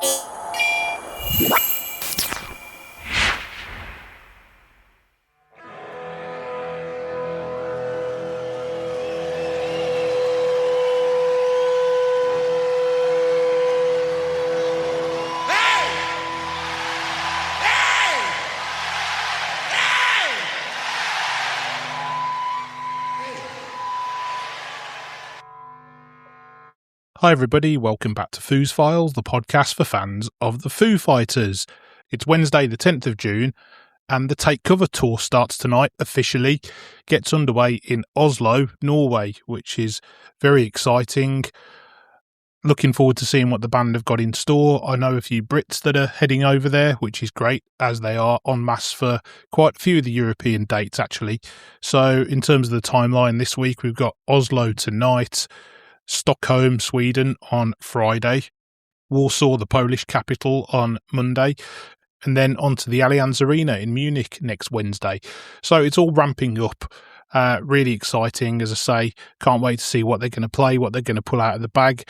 Hi everybody, welcome back to Foos Files, the podcast for fans of the Foo Fighters. It's Wednesday the 10th of June and the Take Cover tour starts tonight officially, gets underway in Oslo, Norway, which is very exciting. Looking forward to seeing what the band have got in store. I know a few Brits that are heading over there, which is great as they are en masse for quite a few of the European dates actually. So in terms of the timeline this week, we've got Oslo tonight, Stockholm, Sweden on Friday, Warsaw, the Polish capital, on Monday, and then on to the Allianz Arena in Munich next Wednesday. So it's all ramping up. Really exciting, as I say. Can't wait to see what they're going to play, what they're going to pull out of the bag.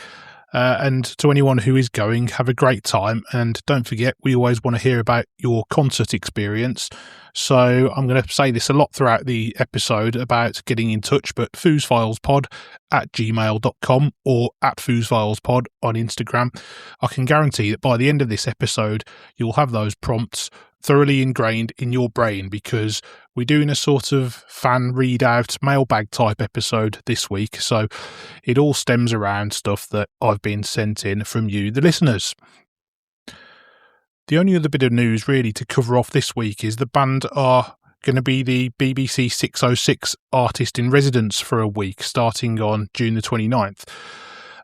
And to anyone who is going, have a great time. And don't forget, we always want to hear about your concert experience. So I'm going to say this a lot throughout the episode about getting in touch, but foosfilespod@gmail.com or @foosfilespod on Instagram. I can guarantee that by the end of this episode, you'll have those prompts thoroughly ingrained in your brain, because we're doing a sort of fan readout mailbag type episode this week. So it all stems around stuff that I've been sent in from you, the listeners. The only other bit of news really to cover off this week is the band are going to be the BBC 606 artist in residence for a week starting on June the 29th.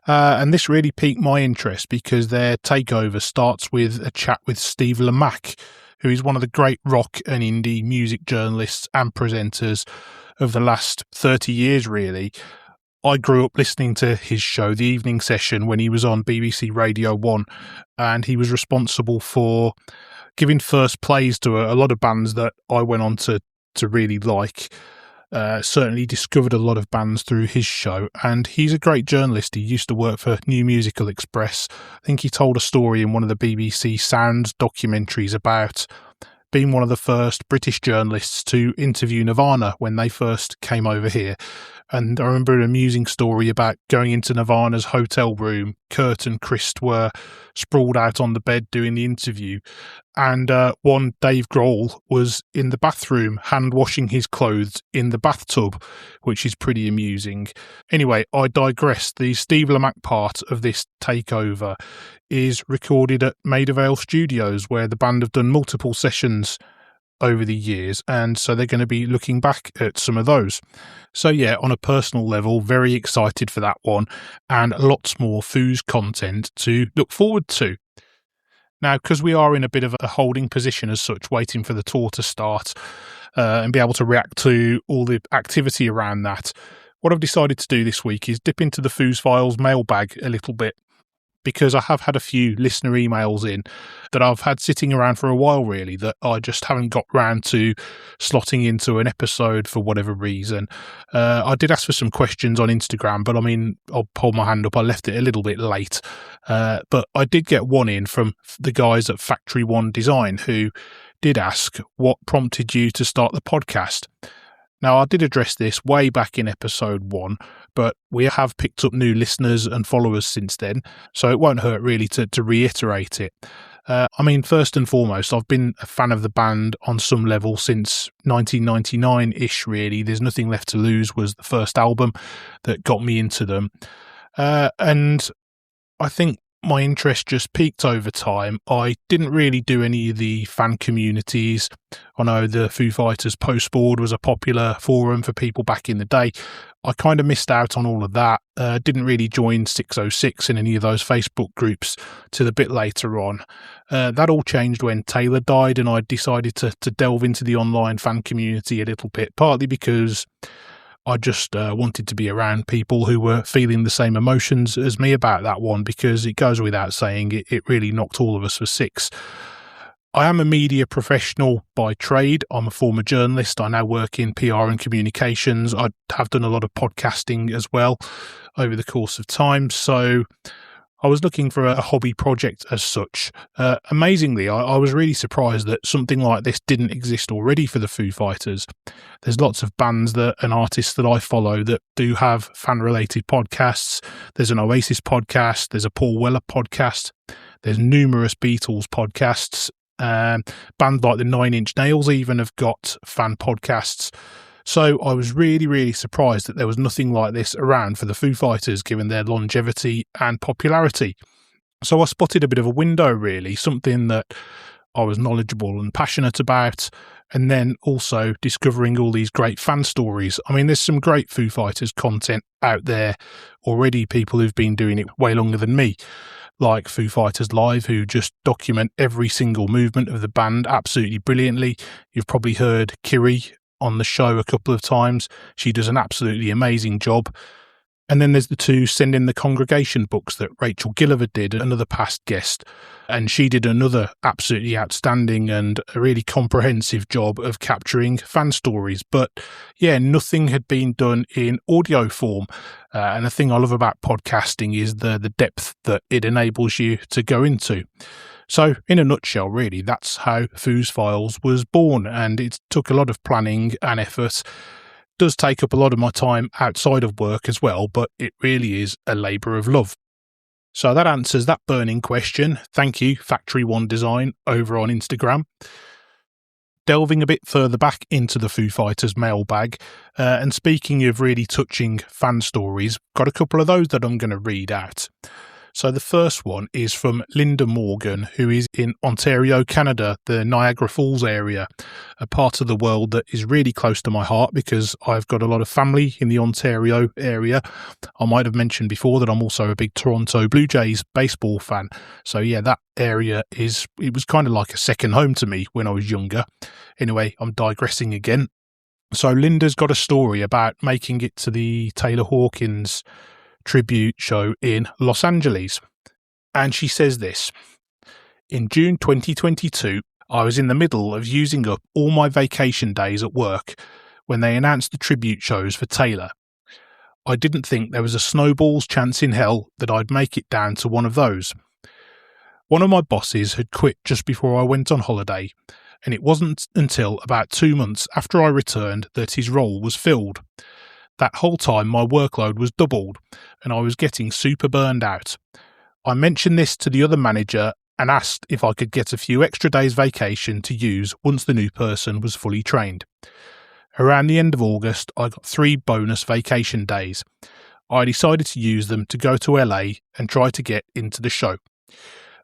And this really piqued my interest because their takeover starts with a chat with Steve Lamacq, who is one of the great rock and indie music journalists and presenters of the last 30 years, really. I grew up listening to his show, The Evening Session, when he was on BBC Radio 1, and he was responsible for giving first plays to a lot of bands that I went on to really like. Certainly discovered a lot of bands through his show, and he's a great journalist. He used to work for New Musical Express. I think he told a story in one of the BBC Sounds documentaries about being one of the first British journalists to interview Nirvana when they first came over here. And I remember an amusing story about going into Nirvana's hotel room. Kurt and Chris were sprawled out on the bed doing the interview. And one Dave Grohl was in the bathroom hand washing his clothes in the bathtub, which is pretty amusing. Anyway, I digress. The Steve Lamacq part of this takeover is recorded at Maida Vale Studios, where the band have done multiple sessions over the years, and so they're going to be looking back at some of those. So yeah, on a personal level, very excited for that one, and lots more Foos content to look forward to. Now, because we are in a bit of a holding position as such, waiting for the tour to start and be able to react to all the activity around that, what I've decided to do this week is dip into the Foos Files mailbag a little bit, because I have had a few listener emails in that I've had sitting around for a while, really, that I just haven't got round to slotting into an episode for whatever reason. I did ask for some questions on Instagram, but I mean, I'll hold my hand up, I left it a little bit late. But I did get one in from the guys at Factory One Design, who did ask, what prompted you to start the podcast? Now, I did address this way back in episode 1, but we have picked up new listeners and followers since then, so it won't hurt really to reiterate it. I mean, first and foremost, I've been a fan of the band on some level since 1999-ish, really. There's Nothing Left to Lose was the first album that got me into them. And I think my interest just peaked over time. I didn't really do any of the fan communities. I know the Foo Fighters Postboard was a popular forum for people back in the day. I kind of missed out on all of that. Didn't really join 606 in any of those Facebook groups till a bit later on. That all changed when Taylor died, and I decided to delve into the online fan community a little bit, partly because I just wanted to be around people who were feeling the same emotions as me about that one, because it goes without saying it really knocked all of us for six. I am a media professional by trade. I'm a former journalist. I now work in PR and communications. I have done a lot of podcasting as well over the course of time. So I was looking for a hobby project as such. Amazingly, I was really surprised that something like this didn't exist already for the Foo Fighters. There's lots of bands and artists that I follow that do have fan-related podcasts. There's an Oasis podcast, there's a Paul Weller podcast, there's numerous Beatles podcasts. Bands like the Nine Inch Nails even have got fan podcasts. So I was really, really surprised that there was nothing like this around for the Foo Fighters, given their longevity and popularity. So I spotted a bit of a window, really, something that I was knowledgeable and passionate about, and then also discovering all these great fan stories. I mean, there's some great Foo Fighters content out there already, people who've been doing it way longer than me, like Foo Fighters Live, who just document every single movement of the band absolutely brilliantly. You've probably heard Kiri on the show a couple of times. She does an absolutely amazing job. And then there's the two Send in the Congregation books that Rachel Gilliver did, another past guest, and she did another absolutely outstanding and a really comprehensive job of capturing fan stories. But yeah, nothing had been done in audio form. And the thing I love about podcasting is the depth that it enables you to go into. So, in a nutshell, really, that's how Foos Files was born, and it took a lot of planning and effort. It does take up a lot of my time outside of work as well, but it really is a labour of love. So that answers that burning question. Thank you, Factory One Design, over on Instagram. Delving a bit further back into the Foo Fighters mailbag, and speaking of really touching fan stories, got a couple of those that I'm going to read out. So the first one is from Linda Morgan, who is in Ontario, Canada, the Niagara Falls area, a part of the world that is really close to my heart because I've got a lot of family in the Ontario area. I might have mentioned before that I'm also a big Toronto Blue Jays baseball fan. So yeah, that area it was kind of like a second home to me when I was younger. Anyway, I'm digressing again. So Linda's got a story about making it to the Taylor Hawkins tribute show in Los Angeles. And she says this: in June 2022, I was in the middle of using up all my vacation days at work when they announced the tribute shows for Taylor. I didn't think there was a snowball's chance in hell that I'd make it down to one of those. One of my bosses had quit just before I went on holiday, and it wasn't until about 2 months after I returned that his role was filled. That whole time my workload was doubled and I was getting super burned out. I mentioned this to the other manager and asked if I could get a few extra days vacation to use once the new person was fully trained. Around the end of August, I got 3 bonus vacation days. I decided to use them to go to LA and try to get into the show.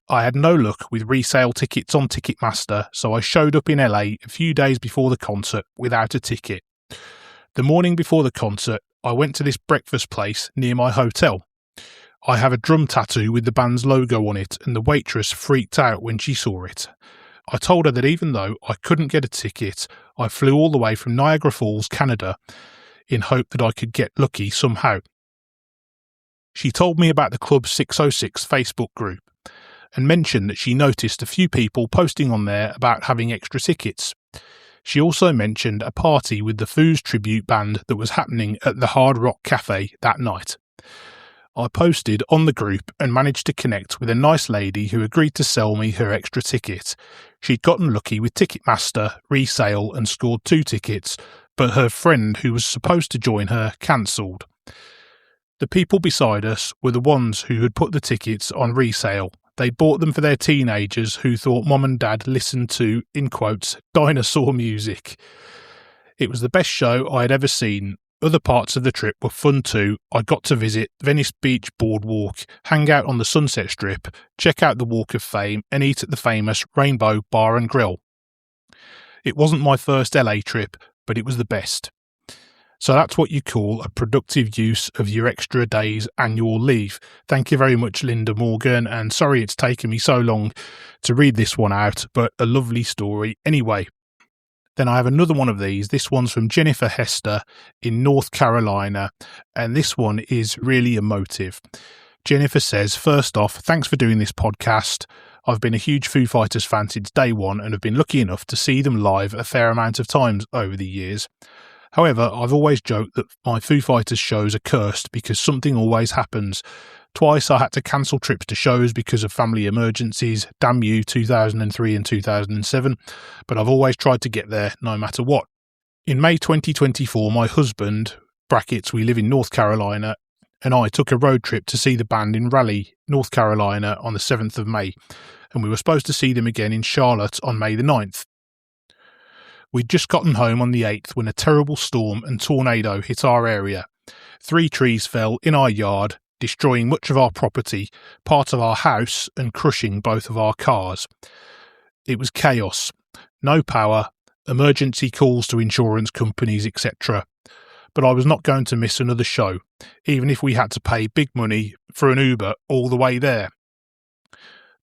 I had no luck with resale tickets on Ticketmaster, so I showed up in LA a few days before the concert without a ticket. The morning before the concert, I went to this breakfast place near my hotel. I have a drum tattoo with the band's logo on it, and the waitress freaked out when she saw it. I told her that even though I couldn't get a ticket, I flew all the way from Niagara Falls, Canada, in hope that I could get lucky somehow. She told me about the Club 606 Facebook group, and mentioned that she noticed a few people posting on there about having extra tickets. She also mentioned a party with the Foos tribute band that was happening at the Hard Rock Cafe that night. I posted on the group and managed to connect with a nice lady who agreed to sell me her extra ticket. She'd gotten lucky with Ticketmaster, resale, and scored 2 tickets, but her friend who was supposed to join her cancelled. The people beside us were the ones who had put the tickets on resale. They bought them for their teenagers who thought mom and dad listened to, in quotes, dinosaur music. It was the best show I had ever seen. Other parts of the trip were fun too. I got to visit Venice Beach Boardwalk, hang out on the Sunset Strip, check out the Walk of Fame, and eat at the famous Rainbow Bar and Grill. It wasn't my first LA trip, but it was the best. So that's what you call a productive use of your extra day's annual leave. Thank you very much, Linda Morgan, and sorry it's taken me so long to read this one out, but a lovely story anyway. Then I have another one of these. This one's from Jennifer Hester in North Carolina, and this one is really emotive. Jennifer says, first off, thanks for doing this podcast. I've been a huge Foo Fighters fan since day one and have been lucky enough to see them live a fair amount of times over the years. However, I've always joked that my Foo Fighters shows are cursed because something always happens. Twice I had to cancel trips to shows because of family emergencies, damn you 2003 and 2007, but I've always tried to get there no matter what. In May 2024, my husband, brackets we live in North Carolina, and I took a road trip to see the band in Raleigh, North Carolina on the 7th of May, and we were supposed to see them again in Charlotte on May the 9th. We'd just gotten home on the 8th when a terrible storm and tornado hit our area. 3 trees fell in our yard, destroying much of our property, part of our house, and crushing both of our cars. It was chaos. No power, emergency calls to insurance companies, etc. But I was not going to miss another show, even if we had to pay big money for an Uber all the way there.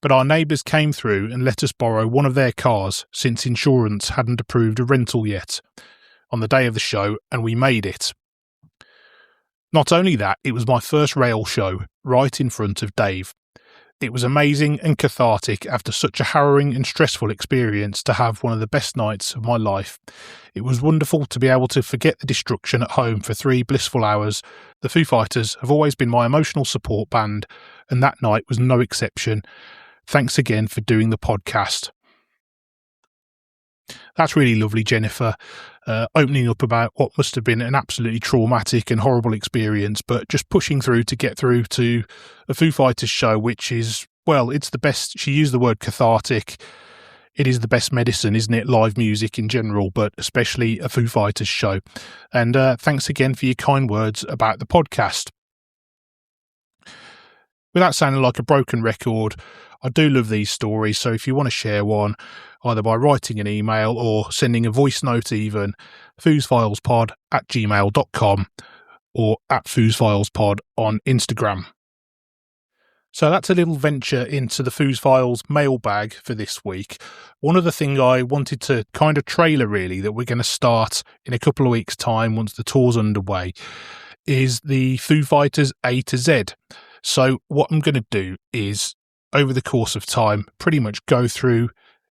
But our neighbours came through and let us borrow one of their cars since insurance hadn't approved a rental yet on the day of the show, and we made it. Not only that, it was my first rail show, right in front of Dave. It was amazing and cathartic after such a harrowing and stressful experience to have one of the best nights of my life. It was wonderful to be able to forget the destruction at home for 3 blissful hours. The Foo Fighters have always been my emotional support band, and that night was no exception. Thanks again for doing the podcast. That's really lovely, Jennifer, opening up about what must have been an absolutely traumatic and horrible experience, but just pushing through to get through to a Foo Fighters show, which is, well, it's the best. She used the word cathartic. It is the best medicine, isn't it? Live music in general, but especially a Foo Fighters show. And thanks again for your kind words about the podcast. Without sounding like a broken record, I do love these stories, so if you want to share one, either by writing an email or sending a voice note even, foosfilespod@gmail.com or @foosfilespod on Instagram. So that's a little venture into the Foos Files mailbag for this week. One other thing I wanted to kind of trailer really that we're going to start in a couple of weeks' time once the tour's underway is the Foo Fighters A-Z. So what I'm going to do is, over the course of time, pretty much go through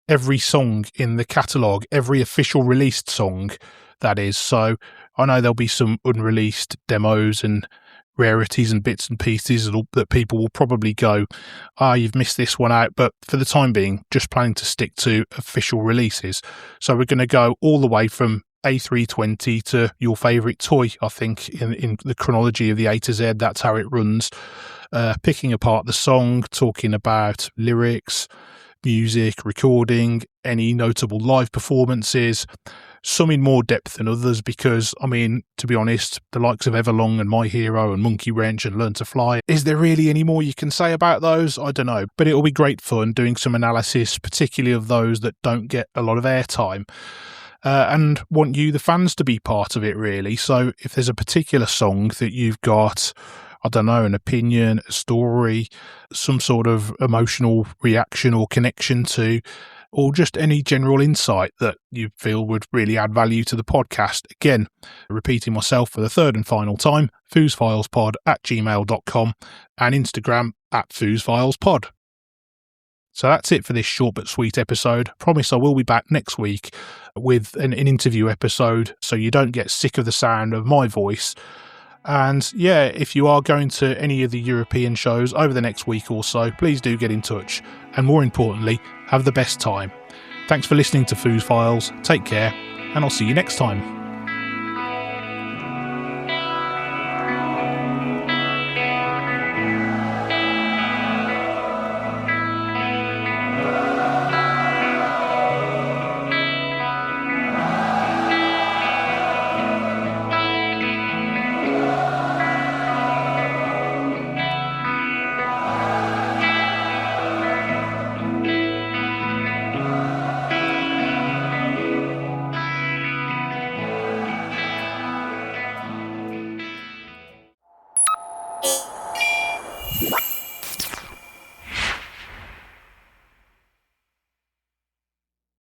every song in the catalogue, every official released song, that is. So I know there'll be some unreleased demos and rarities and bits and pieces that people will probably go, you've missed this one out. But for the time being, just planning to stick to official releases. So we're going to go all the way from A320 to Your Favourite Toy, I think, in the chronology of the A to Z. That's how it runs. Picking apart the song, talking about lyrics, music, recording, any notable live performances, some in more depth than others because, I mean, to be honest, the likes of Everlong and My Hero and Monkey Wrench and Learn to Fly, is there really any more you can say about those? I don't know, but it'll be great fun doing some analysis, particularly of those that don't get a lot of airtime. And want you, the fans, to be part of it, really. So if there's a particular song that you've got, I don't know, an opinion, a story, some sort of emotional reaction or connection to, or just any general insight that you feel would really add value to the podcast. Again, repeating myself for the third and final time, foosfilespod@gmail.com and Instagram @foosfilespod. So that's it for this short but sweet episode. Promise I will be back next week with an interview episode so you don't get sick of the sound of my voice. And yeah, if you are going to any of the European shows over the next week or so, please do get in touch. And more importantly, have the best time. Thanks for listening to Foos Files. Take care, and I'll see you next time.